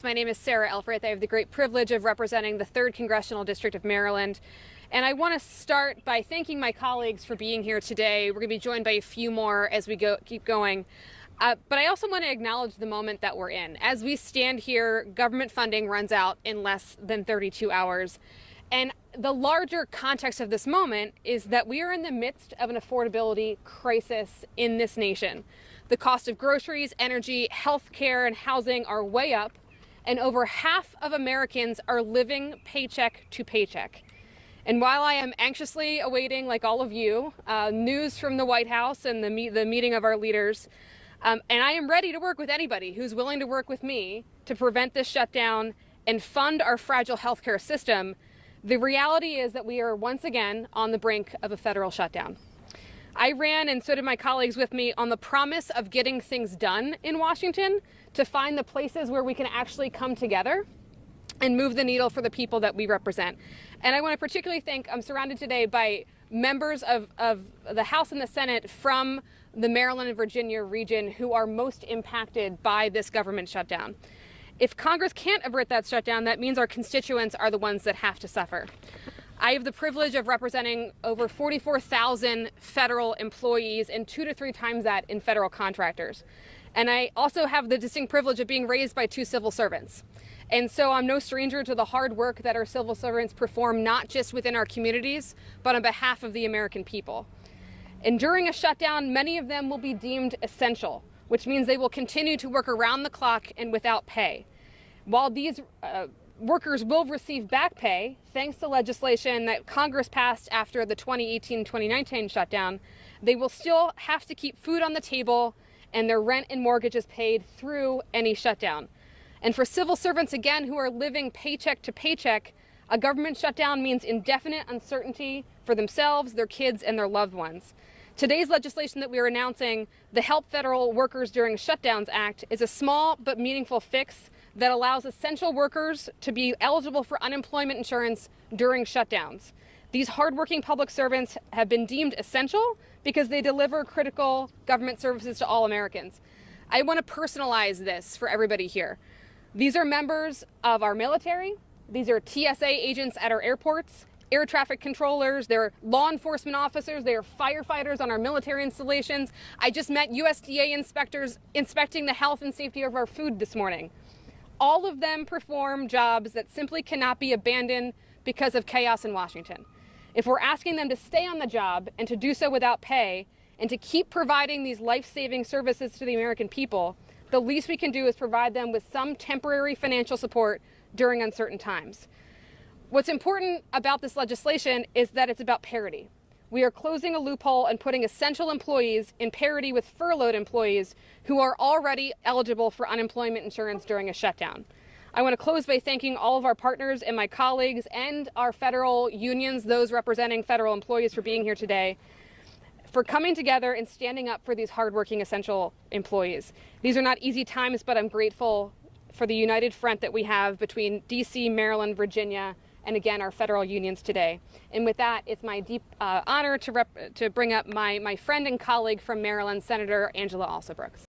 My name is Sarah Elfreth. I have the great privilege of representing the 3rd Congressional District of Maryland. And I want to start by thanking my colleagues for being here today. We're going to be joined by a few more as we keep going. But I also want to acknowledge the moment that we're in. As we stand here, government funding runs out in less than 32 hours. And the larger context of this moment is that we are in the midst of an affordability crisis in this nation. The cost of groceries, energy, healthcare, and housing are way up. And over half of Americans are living paycheck to paycheck. And while I am anxiously awaiting, like all of you, news from the White House and the meeting of our leaders, and I am ready to work with anybody who's willing to work with me to prevent this shutdown and fund our fragile healthcare system, the reality is that we are once again on the brink of a federal shutdown. I ran, and so did my colleagues with me, on the promise of getting things done in Washington to find the places where we can actually come together and move the needle for the people that we represent. And I want to particularly thank, I'm surrounded today by members of the House and the Senate from the Maryland and Virginia region who are most impacted by this government shutdown. If Congress can't avert that shutdown, that means our constituents are the ones that have to suffer. I have the privilege of representing over 44,000 federal employees and 2 to 3 times that in federal contractors. And I also have the distinct privilege of being raised by 2 civil servants. And so I'm no stranger to the hard work that our civil servants perform, not just within our communities, but on behalf of the American people. And during a shutdown, many of them will be deemed essential, which means they will continue to work around the clock and without pay. While these workers will receive back pay, thanks to legislation that Congress passed after the 2018-2019 shutdown, they will still have to keep food on the table and their rent and mortgages paid through any shutdown. And for civil servants, again, who are living paycheck to paycheck, a government shutdown means indefinite uncertainty for themselves, their kids, and their loved ones. Today's legislation that we are announcing, the Help Federal Workers During Shutdowns Act, is a small but meaningful fix that allows essential workers to be eligible for unemployment insurance during shutdowns. These hardworking public servants have been deemed essential because they deliver critical government services to all Americans. I want to personalize this for everybody here. These are members of our military. These are TSA agents at our airports, air traffic controllers, they're law enforcement officers, they are firefighters on our military installations. I just met USDA inspectors inspecting the health and safety of our food this morning. All of them perform jobs that simply cannot be abandoned because of chaos in Washington. If we're asking them to stay on the job and to do so without pay and to keep providing these life-saving services to the American people, the least we can do is provide them with some temporary financial support during uncertain times. What's important about this legislation is that it's about parity. We are closing a loophole and putting essential employees in parity with furloughed employees who are already eligible for unemployment insurance during a shutdown. I want to close by thanking all of our partners and my colleagues and our federal unions, those representing federal employees, for being here today, for coming together and standing up for these hardworking essential employees. These are not easy times, but I'm grateful for the united front that we have between DC, Maryland, Virginia, and again, our federal unions today. And with that, it's my deep honor to bring up my friend and colleague from Maryland, Senator Angela Alsobrooks.